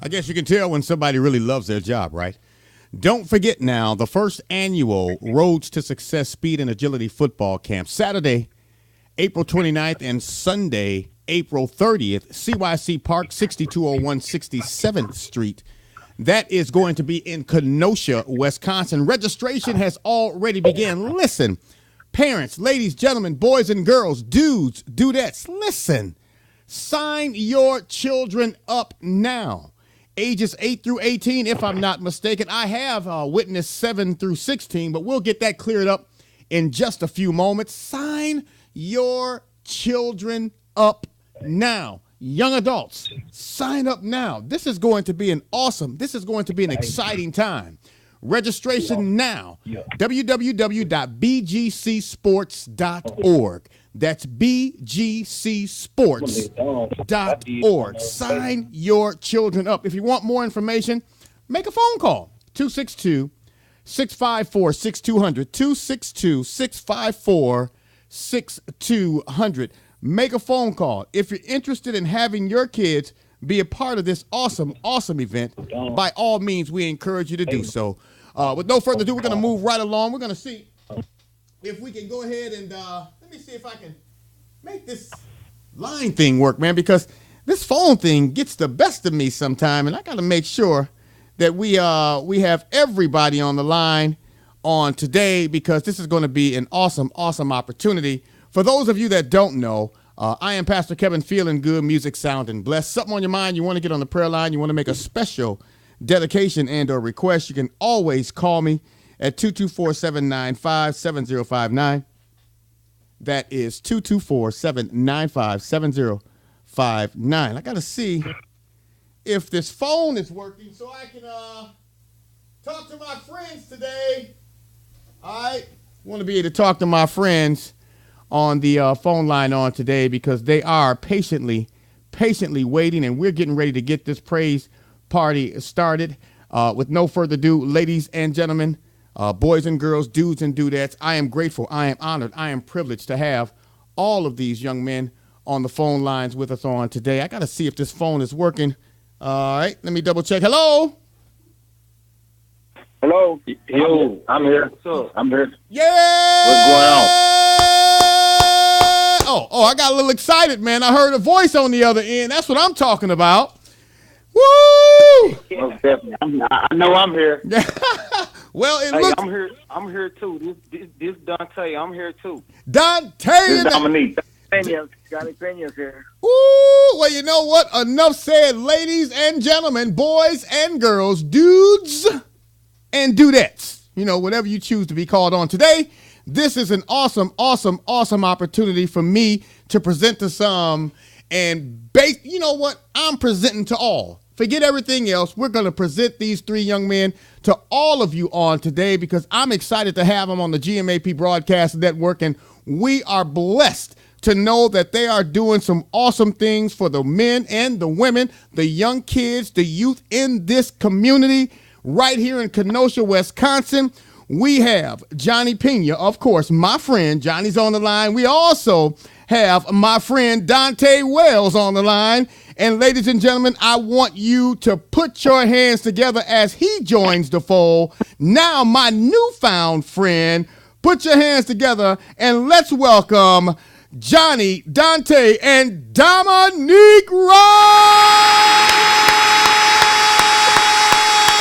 I guess you can tell when somebody really loves their job, right? Don't forget now the first annual Roads to Success Speed and Agility Football Camp, Saturday, April 29th and Sunday, April 30th, CYC Park, 6201 67th Street. That is going to be in Kenosha, Wisconsin. Registration has already begun. Listen, parents, ladies, gentlemen, boys and girls, dudes, dudettes, listen. Sign your children up now. Ages 8 through 18, if I'm not mistaken. I have witnessed 7 through 16, but we'll get that cleared up in just a few moments. Sign your children up now. Young adults, sign up now. This is going to be an exciting time. Registration now. www.bgcsports.org. That's bgcsports.org. Sign your children up. If you want more information, make a phone call. 262-654-6200. 262-654-6200. Make a phone call. If you're interested in having your kids be a part of this awesome event, by all means, we encourage you to do so. With no further ado, we're going to move right along. We're going to see if we can go ahead and let me see if I can make this line thing work, man, because this phone thing gets the best of me sometime, and I got to make sure that we have everybody on the line on today, because this is going to be an awesome opportunity. For those of you that don't know, I am Pastor Kevin, feeling good, music sounding blessed. Something on your mind, you want to get on the prayer line, you want to make a special dedication and or request, you can always call me at 224-795-7059. That is 224-795-7059. I got to see if this phone is working so I can talk to my friends today. I want to be able to talk to my friends on the phone line on today, because they are patiently waiting, and we're getting ready to get this praise party started. With no further ado, ladies and gentlemen, boys and girls, dudes and dudettes, I am grateful, I am honored, I am privileged to have all of these young men on the phone lines with us on today. I got to see if this phone is working. All right, let me double check. Hello? Hello? Yo, I'm here. I'm here. Yeah! What's going on? Oh, I got a little excited, man. I heard a voice on the other end. That's what I'm talking about. Woo! Most definitely. I know I'm here. Well, it hey, looks... I'm here too. This Donte, I'm here too. Donte! This Dominic. Johnny Pena's here. Ooh, well, you know what? Enough said, ladies and gentlemen, boys and girls, dudes and dudettes. You know, whatever you choose to be called on today. This is an awesome opportunity for me to present to some, and you know what? I'm presenting to all. Forget everything else. We're going to present these three young men to all of you on today, because I'm excited to have them on the GMAP Broadcast Network, and we are blessed to know that they are doing some awesome things for the men and the women, the young kids, the youth in this community right here in Kenosha, Wisconsin. We have Johnny Pena, of course, my friend. Johnny's on the line. We also have my friend Donte Wells on the line. And ladies and gentlemen, I want you to put your hands together as he joins the fold. Now, my newfound friend, put your hands together and let's welcome Johnny, Donte, and Dominic Rhodes!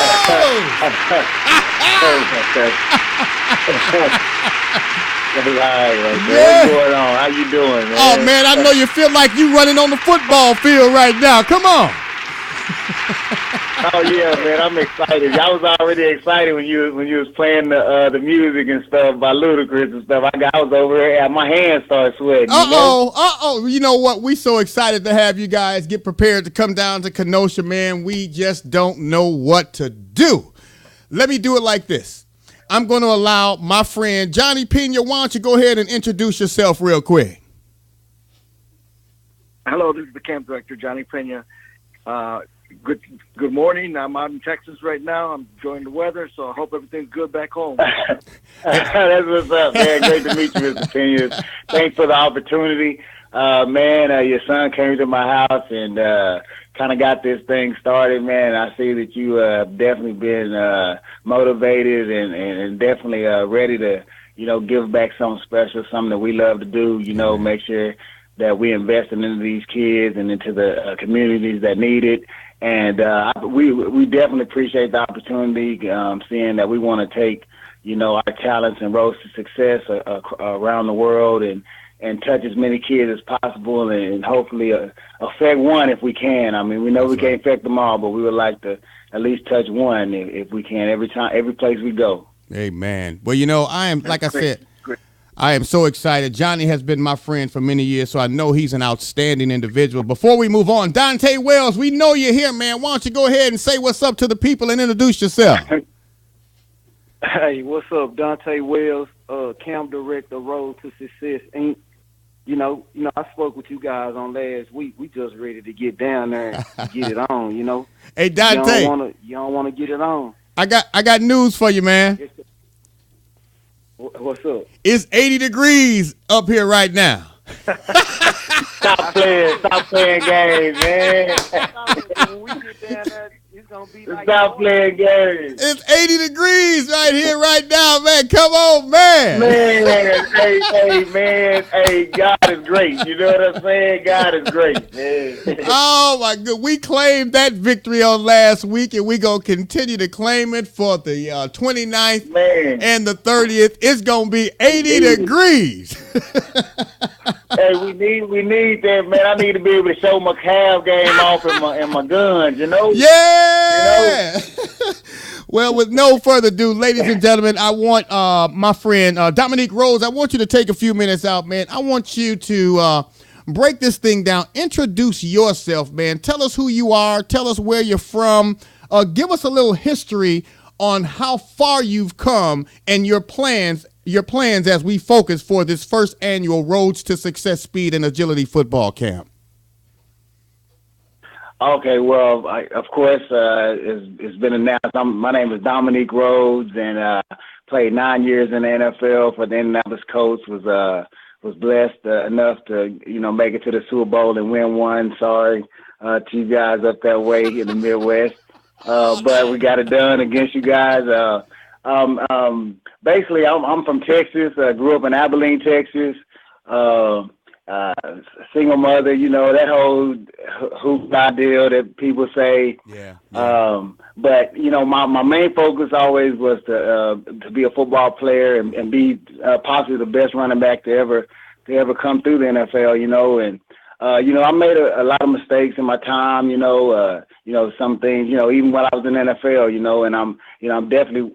What's going on? How you doing, man? Oh, man, I know you feel like you running on the football field right now. Come on. Oh yeah, man, I'm excited. I was already excited when you was playing the music and stuff by Ludacris and stuff. I was over there and my hands started sweating. You know what? We so excited to have you guys. Get prepared to come down to Kenosha, man. We just don't know what to do. Let me do it like this. I'm going to allow my friend Johnny Pena. Why don't you go ahead and introduce yourself real quick? Hello, this is the camp director, Johnny Pena. Good morning. I'm out in Texas right now. I'm enjoying the weather, so I hope everything's good back home. That's what's up, man. Great to meet you, Mr. Pena. Thanks for the opportunity. Man, your son came to my house and kind of got this thing started, man. I see that you have definitely been motivated and definitely ready to, give back something special, something that we love to do, make sure that we investing into these kids and into the communities that need it. And we definitely appreciate the opportunity, seeing that we want to take, our talents and roads to success around the world and touch as many kids as possible and hopefully affect one if we can. I mean, we know we can't affect them all, but we would like to at least touch one if we can every place we go. Amen. Well, I am, like I said, I am so excited. Johnny has been my friend for many years, so I know he's an outstanding individual. Before we move on, Donte Wells, we know you're here, man. Why don't you go ahead and say what's up to the people and introduce yourself? Hey, what's up, Donte Wells, Camp Director, Road to Success, Inc. I spoke with you guys on last week. We just ready to get down there and get it on, Hey, Donte. You don't want to get it on. I got news for you, man. What's up? It's 80 degrees up here right now. Stop playing games, man. When we get down there, it's gonna be like stop playing games. It's 80 degrees right here, right now, man. Come on, man. Hey, God is great. You know what I'm saying? God is great, man. Oh, my God. We claimed that victory on last week, and we're going to continue to claim it for the 29th and the 30th. It's going to be 80 degrees. Hey, we need that, man. I need to be able to show my calf game off and my guns, Yeah. Well, with no further ado, ladies and gentlemen, I want my friend Dominic Rhodes, I want you to take a few minutes out, man. I want you to break this thing down. Introduce yourself, man. Tell us who you are. Tell us where you're from. Give us a little history on how far you've come and your plans as we focus for this first annual Roads to Success Speed and Agility Football Camp. Okay, well, of course, it's been announced. My name is Dominic Rhodes, and played 9 years in the NFL for the Indianapolis Colts. Was blessed enough to make it to the Super Bowl and win one. Sorry to you guys up that way in the Midwest, but we got it done against you guys. Basically, I'm from Texas. Grew up in Abilene, Texas. Single mother, that whole hoop deal that people say. Yeah. But my main focus always was to be a football player and be possibly the best running back to ever come through the NFL. And I made a lot of mistakes in my time. Some things. Even when I was in the NFL. And I'm definitely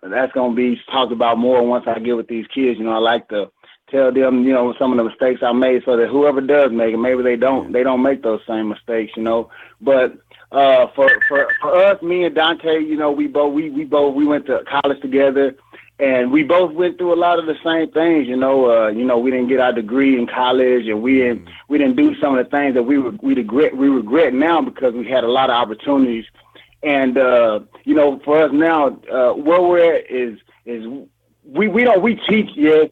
that's gonna be talked about more once I get with these kids. I like to tell them, some of the mistakes I made, so that whoever does make it, maybe they don't make those same mistakes, But for us, me and Donte, we went to college together, and we both went through a lot of the same things. We didn't get our degree in college, and we didn't do some of the things that we regret now because we had a lot of opportunities. And for us now, where we're at is. We teach, yes,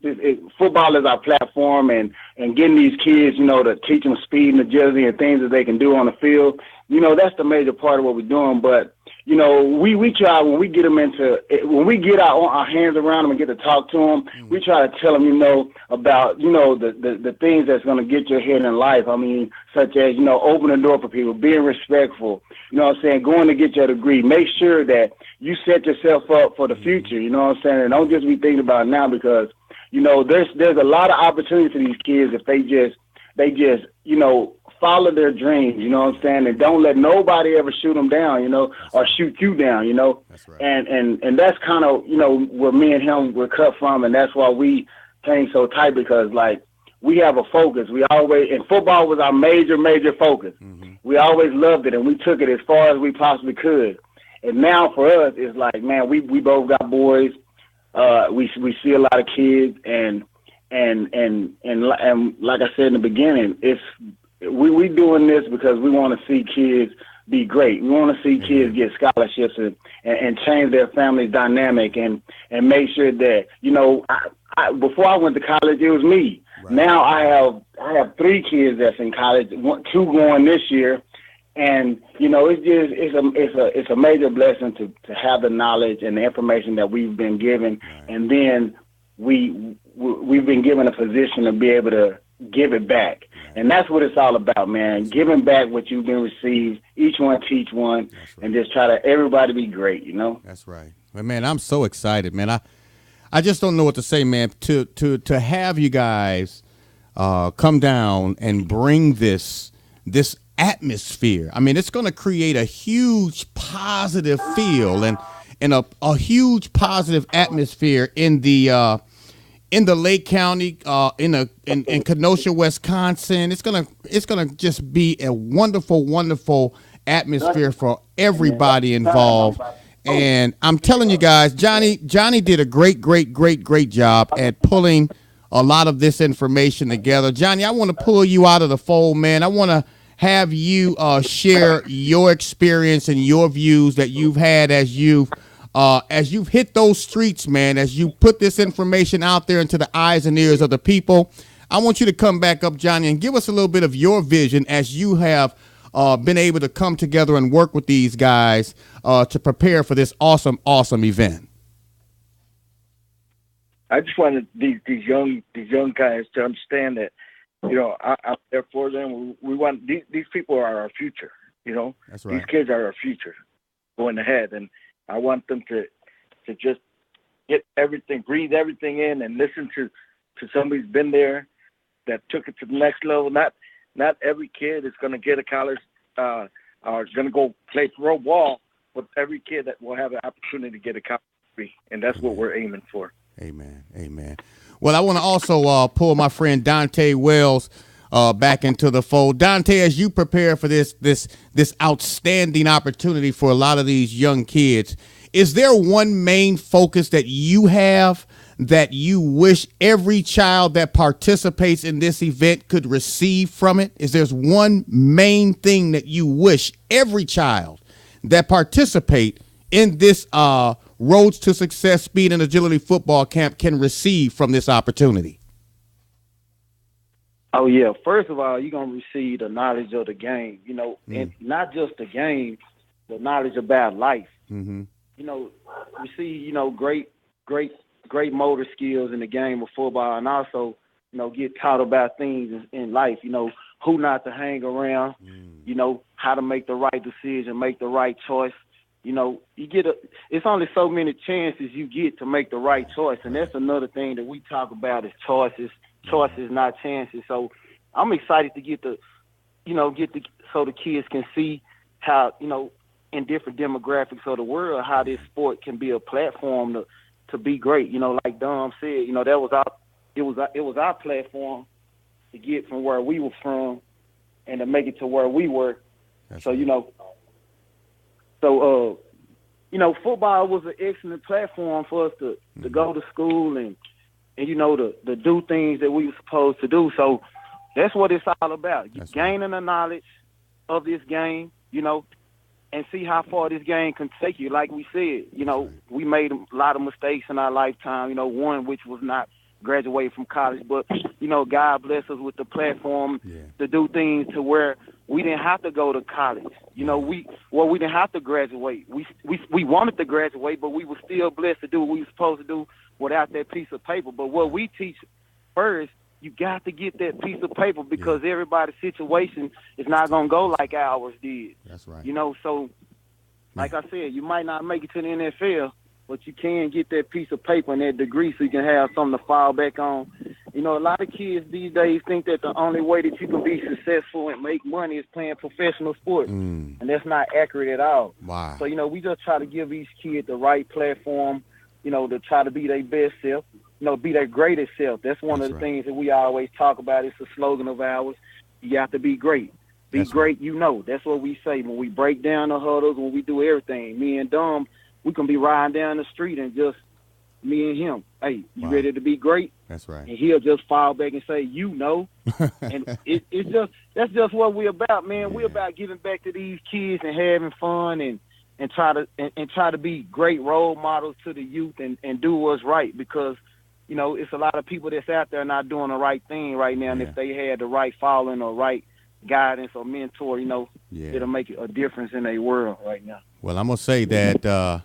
football is our platform, and getting these kids, to teach them speed and agility and things that they can do on the field. That's the major part of what we're doing. But, we try when we get them when we get our hands around them and get to talk to them, we try to tell them, about, the things that's going to get you ahead in life. I mean, such as, open the door for people, being respectful, going to get your degree. Make sure that you set yourself up for the future, and don't just be thinking about it now because, there's a lot of opportunity for these kids if they just, follow their dreams, and don't let nobody ever shoot them down, or shoot you down, That's right. And that's kind of, where me and him were cut from, and that's why we came so tight because, we have a focus. And football was our major focus. Mm-hmm. We always loved it, and we took it as far as we possibly could. And now for us, it's like, man, we both got boys. We see a lot of kids, and like I said in the beginning, we doing this because we want to see kids be great. We want to see kids get scholarships and change their family's dynamic and make sure that before I went to college, it was me. Right. Now I have 3 kids that's in college, 2 going this year. And it's a major blessing to have the knowledge and the information that we've been given, and then we've been given a position to be able to give it back. And that's what it's all about, man. Giving back what you've been received. Each one teach one, and just try to everybody be great. That's right. Well, man, I'm so excited, man. I just don't know what to say, man. To have you guys come down and bring this atmosphere. I mean, it's going to create a huge positive feel and a huge positive atmosphere in the Lake County, in Kenosha, Wisconsin. It's gonna just be a wonderful atmosphere for everybody involved. And I'm telling you guys, Johnny did a great job at pulling a lot of this information together. Johnny, I want to pull you out of the fold, man. I want to have you share your experience and your views that you've had as you've hit those streets, man, as you put this information out there into the eyes and ears of the people. I want you to come back up, Johnny, and give us a little bit of your vision as you have been able to come together and work with these guys to prepare for this awesome event. I just wanted these young guys to understand that, I'm there for them. We want these people are our future. That's right. These kids are our future going ahead, and I want them to just get everything, breathe everything in, and listen to somebody who's been there, that took it to the next level. Not every kid is going to get a college or is going to go play pro ball, but every kid that will have an opportunity to get a college degree, and that's what we're aiming for. Amen. Well, I want to also pull my friend Donte Wells back into the fold. Donte, as you prepare for this outstanding opportunity for a lot of these young kids, is there one main focus that you have that you wish every child that participates in this event could receive from it? Is there one main thing that you wish every child that participate in this Roads to Success Speed and Agility Football Camp can receive from this opportunity? Oh, yeah. First of all, you're going to receive the knowledge of the game, and not just the game, the knowledge about life. Mm-hmm. Receive, great motor skills in the game of football, and also, get taught about things in life, who not to hang around, how to make the right decision, make the right choice. It's only so many chances you get to make the right choice. And that's another thing that we talk about is choices, not chances. So I'm excited to get so the kids can see how, in different demographics of the world, how this sport can be a platform to be great. Like Dom said, it was our platform to get from where we were from and to make it to where we were. Football was an excellent platform for us to go to school and to do things that we were supposed to do. So that's what it's all about. You gaining the knowledge of this game, and see how far this game can take you. Like we said, we made a lot of mistakes in our lifetime, one which was not graduate from college, but God bless us with the platform to do things to where we didn't have to go to college. We didn't have to graduate. We wanted to graduate, but we were still blessed to do what we were supposed to do without that piece of paper. But what we teach first, you got to get that piece of paper because everybody's situation is not going to go like ours did. That's right. So like I said, you might not make it to the NFL, but you can get that piece of paper and that degree so you can have something to fall back on. A lot of kids these days think that the only way that you can be successful and make money is playing professional sports, and that's not accurate at all. Wow. So, we just try to give each kid the right platform, to try to be their best self, be their greatest self. That's one of the things that we always talk about. It's a slogan of ours. You have to be great. Be great, That's what we say when we break down the huddles, when we do everything. Me and Dom, we can be riding down the street and just me and him. Hey, you ready to be great? That's right. And he'll just fall back and say, and that's just what we're about, man. We're about giving back to these kids and having fun and try to be great role models to the youth and do what's right because, it's a lot of people that's out there not doing the right thing right now. And if they had the right following or right guidance or mentor, Yeah. it'll make a difference in their world right now. Well, I'm gonna say that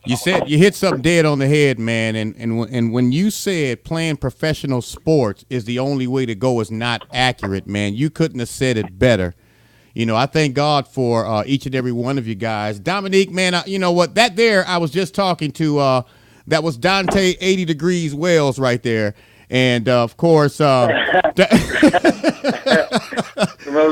you hit something dead on the head, man. And when you said playing professional sports is the only way to go is not accurate, man. You couldn't have said it better. I thank God for each and every one of you guys. Dominique, man, you know what? That there, I was just talking to, that was Donte 80 Degrees Wells right there. And, of course, Most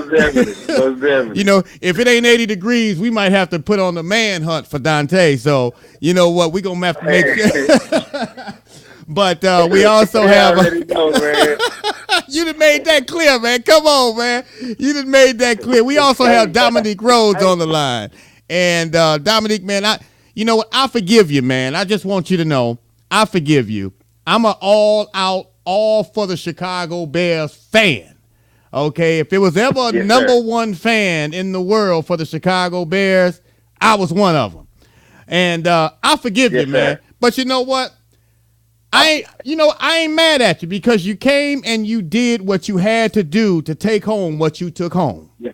definitely. if it ain't 80 degrees, we might have to put on the manhunt for Donte. So, you know what? We're going to have to make sure. But we also have you done made that clear, man. Come on, man. You done made that clear. We also have Dominic Rhodes on the line. And Dominic, man, you know what? I forgive you, man. I just want you to know I forgive you. I'm an all-out, all for the Chicago Bears fan. Okay? If it was ever a number one fan in the world for the Chicago Bears, I was one of them. And I forgive you, man. But you know what? I ain't mad at you because you came and you did what you had to do to take home what you took home. Yeah.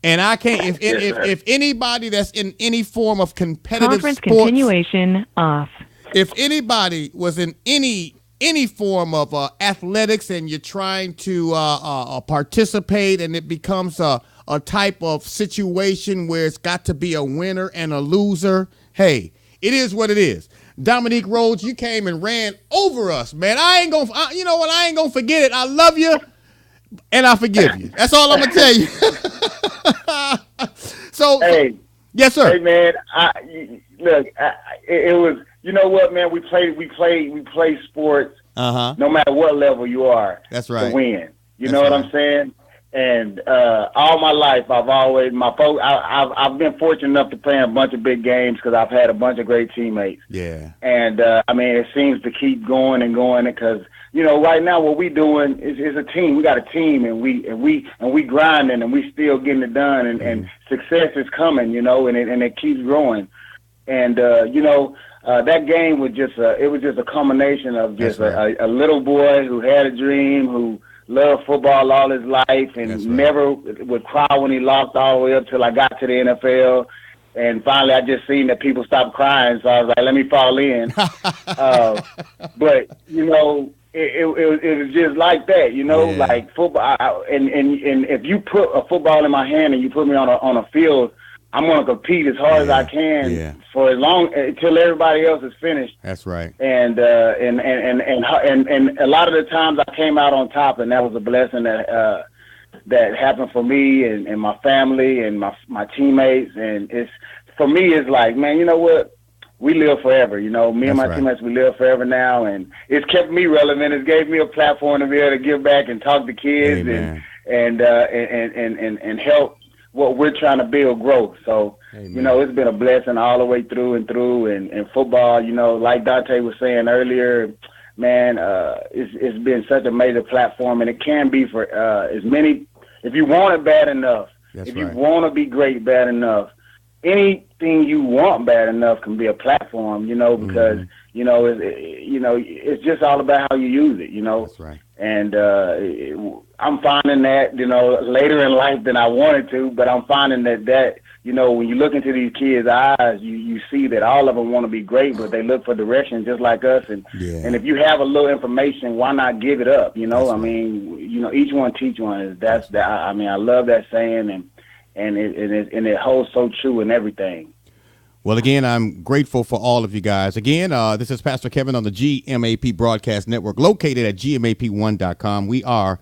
And I can't, if anybody that's in any form of competitive Conference sports, continuation off. If anybody was in any form of athletics and you're trying to participate and it becomes a type of situation where it's got to be a winner and a loser, hey, it is what it is. Dominic Rhodes, you came and ran over us, man. You know what? I ain't gonna forget it. I love you, and I forgive you. That's all I'm gonna tell you. Hey, yes, sir. Hey, man. It was. You know what, man? We play sports. No matter what level you are. That's right. To win. You know what I'm saying? And all my life, I've been fortunate enough to play in a bunch of big games because I've had a bunch of great teammates. Yeah. And it seems to keep going and going because right now what we doing is a team. We got a team, and we grinding, and we still getting it done, and success is coming. And it keeps growing. And that game was just a combination of just a little boy who had a dream, who loved football all his life and never would cry when he lost all the way up till I got to the NFL. And finally, I just seen that people stopped crying, so I was like, let me fall in. But, it was just like that, like football. And if you put a football in my hand and you put me on a field, I'm going to compete as hard as I can for as long until everybody else is finished. That's right. And a lot of the times I came out on top, and that was a blessing that happened for me and my family and my teammates. And for me, it's like, man, you know what? We live forever. Me and my teammates, we live forever now, and it's kept me relevant. It gave me a platform to be able to give back and talk to kids and help what we're trying to build growth. So, it's been a blessing all the way through and through. And football, like Donte was saying earlier, man, it's been such a major platform, and it can be for as many. If you want it bad enough, you want to be great bad enough, anything you want bad enough can be a platform, because, it's just all about how you use it, That's right. And I'm finding that, later in life than I wanted to, but I'm finding that when you look into these kids' eyes, you see that all of them want to be great, but they look for direction just like us. And if you have a little information, why not give it up? Each one teach one. I love that saying, and it holds so true in everything. Well, again, I'm grateful for all of you guys. Again, this is Pastor Kevin on the GMAP Broadcast Network, located at GMAP1.com. We are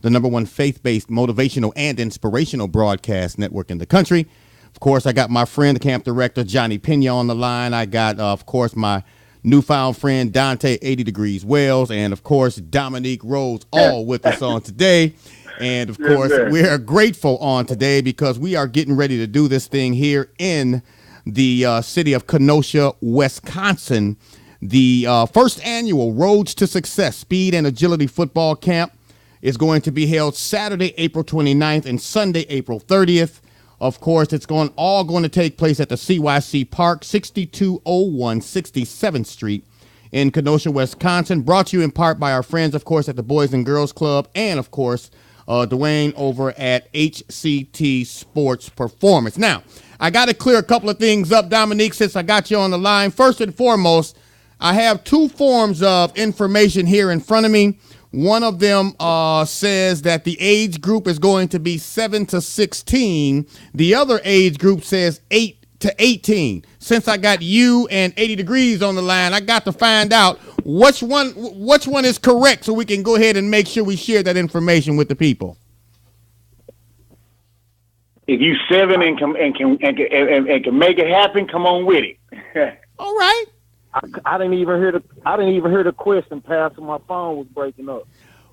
the number one faith-based, motivational, and inspirational broadcast network in the country. Of course, I got my friend, the camp director, Johnny Pena, on the line. I got, of course, my newfound friend, Donte 80 Degrees Wells, and, of course, Dominic Rhodes, all with us on today. And, of course, we are grateful on today because we are getting ready to do this thing here in the city of Kenosha, Wisconsin. The first annual Roads to Success Speed and Agility Football Camp is going to be held Saturday, April 29th and Sunday, April 30th. Of course, it's all going to take place at the CYC Park, 6201 67th Street in Kenosha, Wisconsin. Brought to you in part by our friends, of course, at the Boys and Girls Club and, of course, Dwayne over at HCT Sports Performance. Now, I got to clear a couple of things up, Dominique, since I got you on the line. First and foremost, I have two forms of information here in front of me. One of them says that the age group is going to be 7 to 16. The other age group says 8 to 18. Since I got you and 80 Degrees on the line, I got to find out which one is correct so we can go ahead and make sure we share that information with the people. If you 7 and can make it happen, come on with it. All right. I didn't even hear the question, Pastor. My phone was breaking up.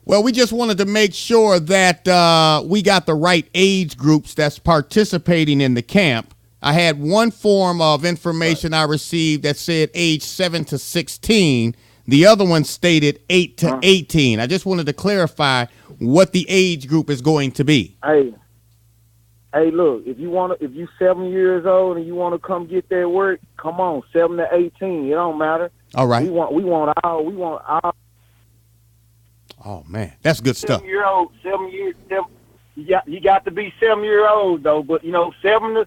Well, we just wanted to make sure that we got the right age groups that's participating in the camp. I had one form of information I received that said age 7 to 16. The other one stated 8 to 18. I just wanted to clarify what the age group is going to be. Hey, look, if you 7 years old and you want to come get that work, come on, 7 to 18. It don't matter. All right. We want all. Oh man, that's good stuff. 7 years. You got to be 7-year-old though, but 7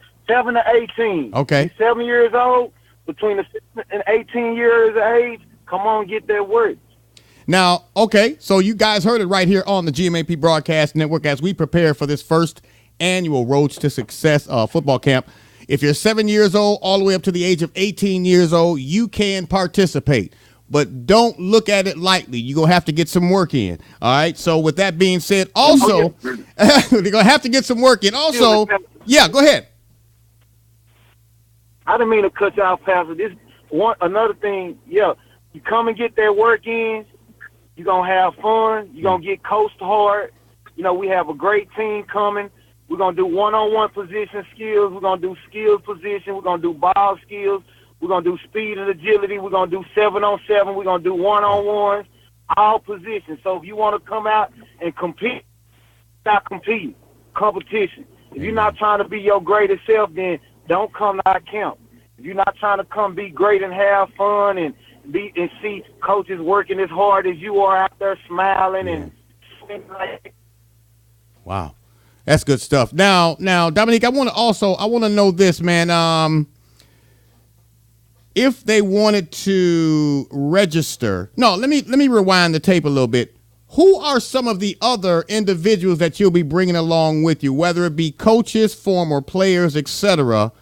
to 18. Okay. 7 years old, between the 6 and 18 years of age, come on, get that work. Now, okay, so you guys heard it right here on the GMAP Broadcast Network as we prepare for this first annual Roads to Success football camp. If you're 7 years old all the way up to the age of 18 years old, you can participate. But don't look at it lightly. You're going to have to get some work in. All right. So with that being said, also, you're going to have to get some work in. Also, yeah, go ahead. I didn't mean to cut you off, Pastor. Another thing, you come and get that work in. You're going to have fun. You're going to get coached hard. We have a great team coming. We're going to do one-on-one position skills. We're going to do skills position. We're going to do ball skills. We're going to do speed and agility. We're going to do 7-on-7. We're going to do one-on-ones, all positions. So if you want to come out and compete, stop competing, competition. If you're not trying to be your greatest self, then don't come to our camp. If you're not trying to come be great and have fun and see coaches working as hard as you are out there smiling and things like that. Wow. That's good stuff. Now, Dominique, I want to know this, man. If they wanted to register, let me rewind the tape a little bit. Who are some of the other individuals that you'll be bringing along with you, whether it be coaches, former players, etc.?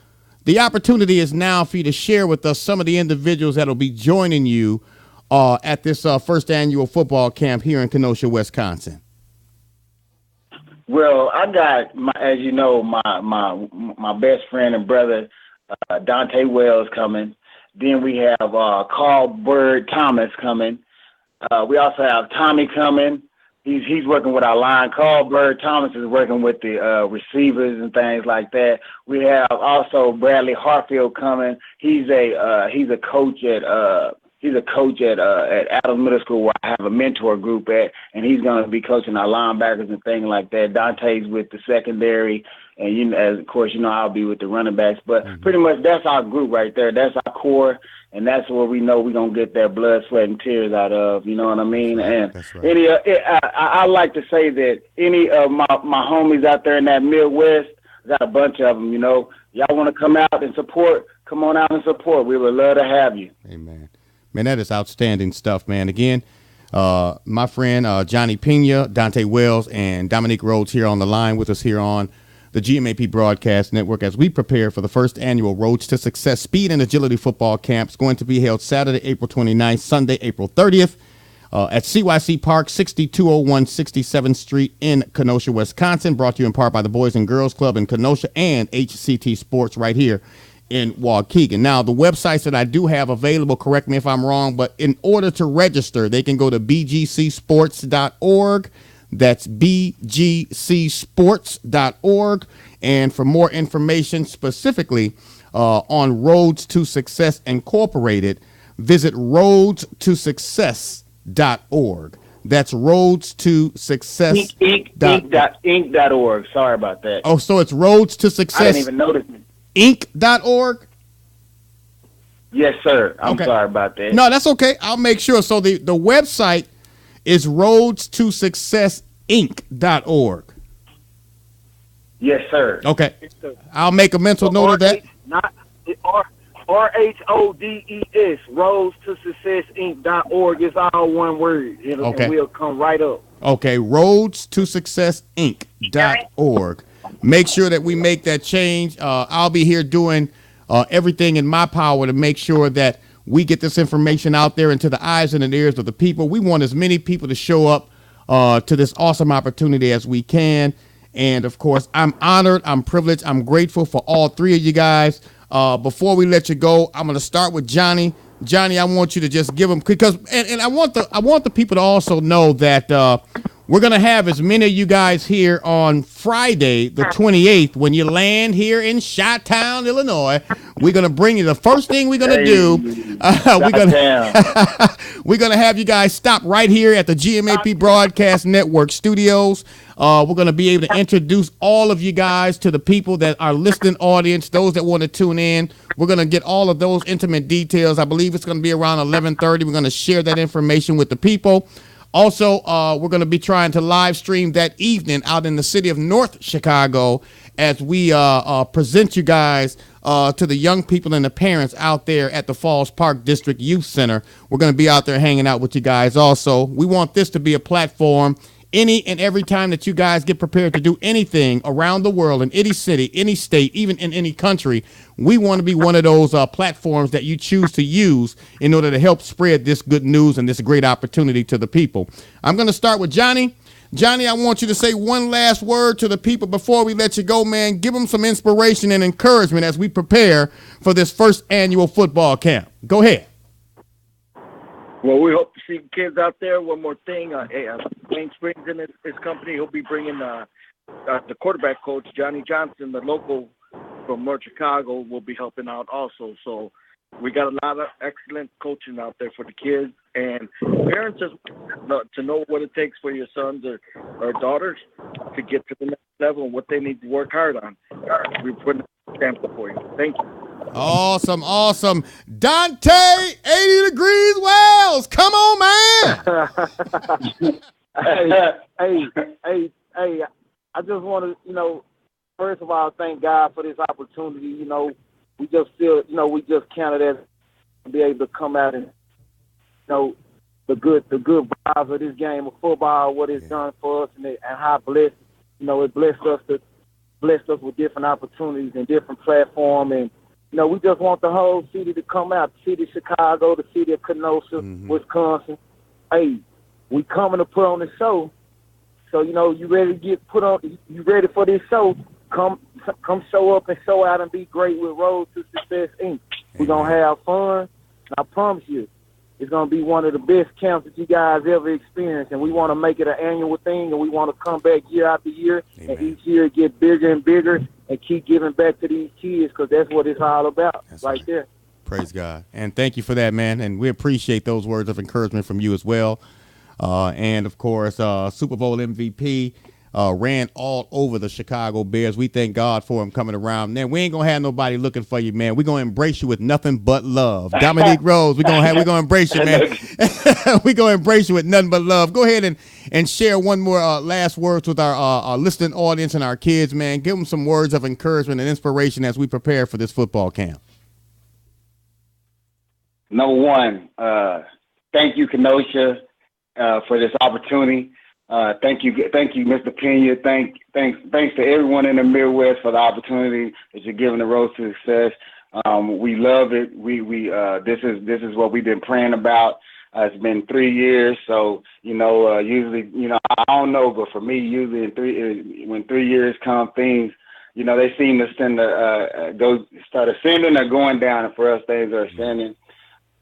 The opportunity is now for you to share with us some of the individuals that will be joining you at this first annual football camp here in Kenosha, Wisconsin. Well, I got as you know, my best friend and brother, Donte Wells coming. Then we have Carl Bird Thomas coming. We also have Tommy coming. He's working with our line. Carl Bird Thomas is working with the receivers and things like that. We have also Bradley Hartfield coming. He's a coach at Adams Middle School where I have a mentor group at, and he's going to be coaching our linebackers and things like that. Dante's with the secondary, and of course, I'll be with the running backs. But pretty much that's our group right there. That's our core, and that's where we know we're going to get that blood, sweat, and tears out of. You know what I mean? And I like to say that any of my homies out there in that Midwest, got a bunch of them. Y'all want to come out and support? Come on out and support. We would love to have you. Amen. Man, that is outstanding stuff, man. Again, my friend Johnny Pena, Donte Wells, and Dominic Rhodes here on the line with us here on the GMAP Broadcast Network as we prepare for the first annual Roads to Success Speed and Agility Football Camp. It's going to be held Saturday, April 29th, Sunday, April 30th at CYC Park, 6201 67th Street in Kenosha, Wisconsin. Brought to you in part by the Boys and Girls Club in Kenosha and HCT Sports right here in Waukegan. Now, the websites that I do have available, correct me if I'm wrong, but in order to register, they can go to bgcsports.org. That's bgcsports.org. And for more information specifically on Roads to Success Incorporated, visit roadstosuccess.org. That's Roads to Success. Inc.org. Sorry about that. Oh, so it's Roads to Success. I didn't even notice it. Inc.org? Yes, sir. I'm sorry about that. No, that's okay. I'll make sure. So the website is Roads to Success roadstosuccessinc.org. Yes, sir. Okay. I'll make a mental note of that. Not RHODES, Rhodes to Success Inc.org. It's all one word. Okay. And we'll come right up. Okay, roadstosuccessinc.org. Make sure that we make that change. I'll be here doing everything in my power to make sure that we get this information out there into the eyes and the ears of the people. We want as many people to show up to this awesome opportunity as we can. And, of course, I'm honored, I'm privileged, I'm grateful for all three of you guys. Before we let you go, I'm going to start with Johnny. Johnny, I want you to just give them, because and I want the people to also know that we're going to have as many of you guys here on Friday, the 28th, when you land here in Chi-Town, Illinois. We're going to bring you, the first thing we're going to do, we're going to have you guys stop right here at the GMAP Broadcast Network studios. We're going to be able to introduce all of you guys to the people that are listening audience, those that want to tune in. We're going to get all of those intimate details. I believe it's going to be around 11:30. We're going to share that information with the people. Also, we're going to be trying to live stream that evening out in the city of North Chicago as we present you guys to the young people and the parents out there at the Falls Park District Youth Center. We're going to be out there hanging out with you guys also. We want this to be a platform any and every time that you guys get prepared to do anything around the world, in any city, any state, even in any country. We want to be one of those platforms that you choose to use in order to help spread this good news and this great opportunity to the people. I'm going to start with Johnny. Johnny, I want you to say one last word to the people before we let you go, man. Give them some inspiration and encouragement as we prepare for this first annual football camp. Go ahead. Well, we hope to see kids out there. One more thing, Wayne Springs and his company, he'll be bringing the quarterback coach, Johnny Johnson, the local from North Chicago, will be helping out also. So we got a lot of excellent coaching out there for the kids. And parents just to know what it takes for your sons or daughters to get to the next level and what they need to work hard on. We're putting a sample for you. Thank you. Awesome, awesome. Donte, 80 Degrees Wells. Come on, man. hey, I just want to, first of all, thank God for this opportunity. We just feel, we just counted as to be able to come out and, the good vibes of this game of football, what it's done for us, and how blessed, it blessed us with different opportunities and different platforms. And, we just want the whole city to come out, the city of Chicago, the city of Kenosha, Wisconsin. Hey, we coming to put on the show. So, you ready to get put on, you ready for this show, come show up and show out and be great with Road to Success Inc. We're going to have fun. And I promise you, it's going to be one of the best camps that you guys ever experienced. And we want to make it an annual thing, and we want to come back year after year, and each year get bigger and bigger and keep giving back to these kids, because that's what it's all about. That's right there. Praise God. And thank you for that, man. And we appreciate those words of encouragement from you as well. And, of course, Super Bowl MVP. Ran all over the Chicago Bears. We thank God for him coming around. Man, we ain't gonna have nobody looking for you, man. We're gonna embrace you with nothing but love. Dominic Rhodes, we're gonna embrace you, man. We're gonna embrace you with nothing but love. Go ahead and share one more last words with our listening audience and our kids, man. Give them some words of encouragement and inspiration as we prepare for this football camp. Number one, thank you, Kenosha, for this opportunity. Thank you, Mr. Pena. Thanks to everyone in the Midwest for the opportunity that you're giving the Road to Success. We love it. This is what we've been praying about. It's been 3 years, so usually, I don't know, but for me, usually when 3 years come, things, they seem to start ascending or going down, and for us, things are ascending.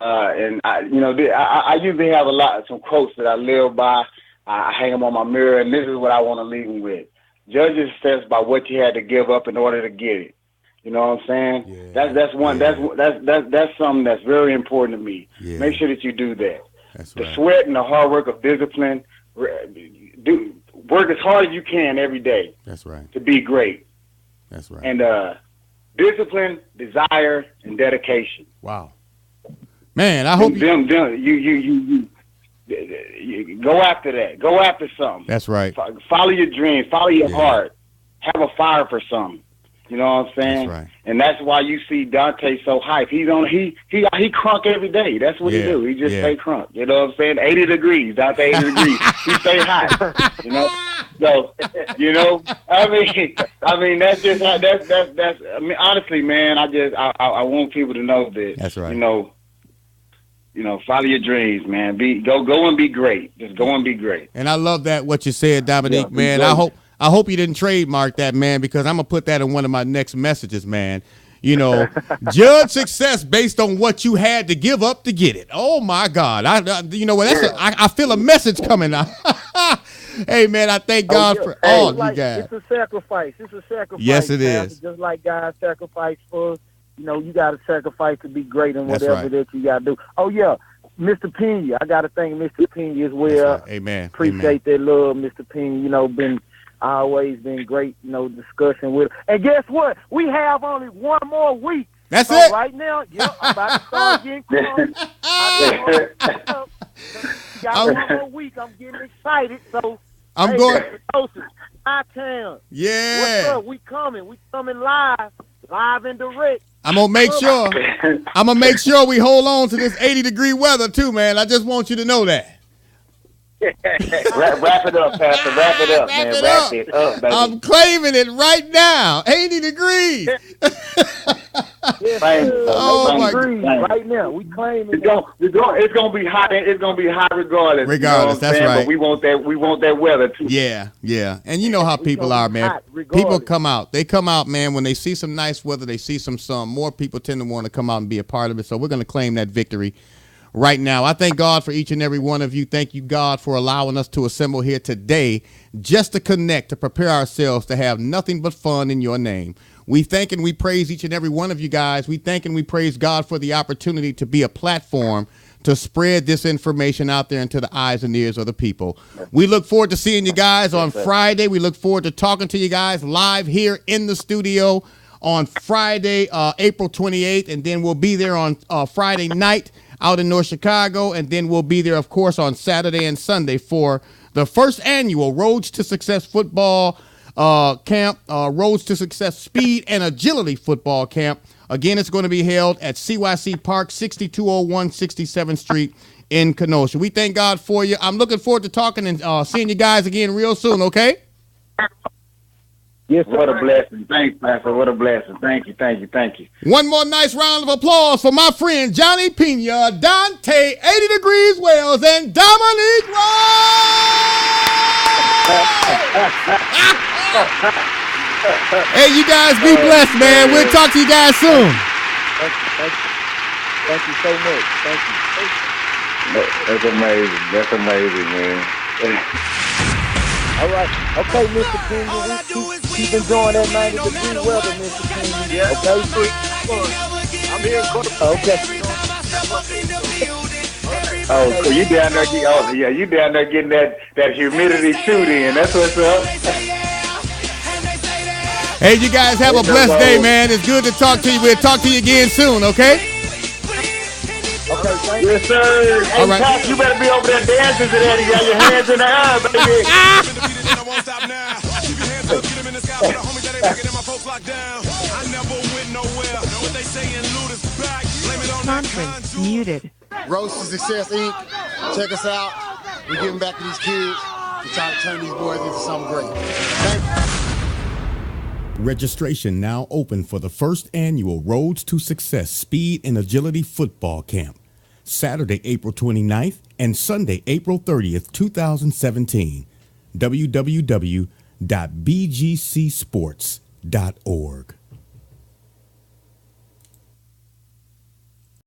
And I usually have some quotes that I live by. I hang them on my mirror, and this is what I want to leave them with. Judge your success by what you had to give up in order to get it. You know what I'm saying? Yeah. That's one. Yeah. That's something that's very important to me. Yeah. Make sure that you do that. That's right. The sweat and the hard work of discipline. Work as hard as you can every day. That's right. To be great. That's right. And discipline, desire, and dedication. Wow. Man, I hope go after that. Go after something. That's right. Follow your dreams. Follow your heart. Have a fire for something. You know what I'm saying? That's right. And that's why you see Donte so hyped. He crunk every day. That's what he do. He just stay crunk. You know what I'm saying? 80 degrees. Donte 80 degrees. He stay hot. You know? So, you know, I mean that's just how that's I mean, honestly, man, I want people to know that. That's right. You know, follow your dreams, man. Go and be great. Just go and be great. And I love that what you said, Dominique, man. I hope you didn't trademark that, man, because I'm gonna put that in one of my next messages, man. You know, judge success based on what you had to give up to get it. Oh my God, you know what? I feel a message coming out. Hey, man, I thank God for all you guys. It's a sacrifice. It's a sacrifice. Yes, it is. Just like God sacrificed for us, you know, you got to sacrifice to be great in whatever that you got to do. Oh, yeah. Mr. Pena, I got to thank Mr. Pena as well. Right. Amen. Appreciate that love, Mr. Pena. You know, always been great, you know, discussion with. And guess what? We have only one more week. That's it. Right now, I'm about to start getting close. Got one more week. I'm getting excited. So I'm going. My town. Yeah. What's up? We coming live and direct. I'm gonna make sure we hold on to this 80-degree weather too, man. I just want you to know that. Wrap it up, Pastor. Wrap it up, man. Wrap it up, baby. I'm claiming it right now. 80 degrees. Oh my God! Right now, we claiming it's gonna be hot. It's gonna be hot regardless. Regardless, that's right. But we want that weather too. Yeah. And you know how people are, man. People come out. They come out, man. When they see some nice weather, they see some sun. More people tend to want to come out and be a part of it. So we're gonna claim that victory right now. I thank God for each and every one of you. Thank you, God, for allowing us to assemble here today just to connect, to prepare ourselves to have nothing but fun in your name. We thank and we praise each and every one of you guys. We thank and we praise God for the opportunity to be a platform to spread this information out there into the eyes and ears of the people. We look forward to seeing you guys on Friday. We look forward to talking to you guys live here in the studio on Friday, April 28th, and then we'll be there on Friday night out in North Chicago, and then we'll be there, of course, on Saturday and Sunday for the first annual Roads to Success football camp, Roads to Success Speed and Agility football camp. Again, it's going to be held at CYC Park, 6201 67th Street in Kenosha. We thank God for you. I'm looking forward to talking and seeing you guys again real soon, okay? Yes, what a blessing. Thanks, Pastor. What a blessing. Thank you. One more nice round of applause for my friend Johnny Pena, Donte, 80 Degrees Wells, and Dominic Rhodes. Hey, you guys be blessed, man. We'll talk to you guys soon. Thank you so much. Thank you. That's amazing, man. All right. Okay, Mr. Pena. Keep enjoying that 90-degree weather, Mr. Pena. Yeah. Okay, I'm here. Okay. Oh, so you down there? You down there getting that humidity shoot in? That's what's up. Hey, you guys have a blessed day, man. It's good to talk to you. We'll talk to you again soon, okay? Okay, thank you. Yes, sir. Hey, all right. Pat, you better be over there dancing to that. You got your hands in the air, baby. Conference muted. Roads to Success, Inc. Check us out. We're giving back to these kids. We're trying to turn these boys into something great. Thank you. Registration now open for the first annual Roads to Success Speed and Agility Football Camp, Saturday, April 29th and Sunday, April 30th, 2017. www.bgcsports.org.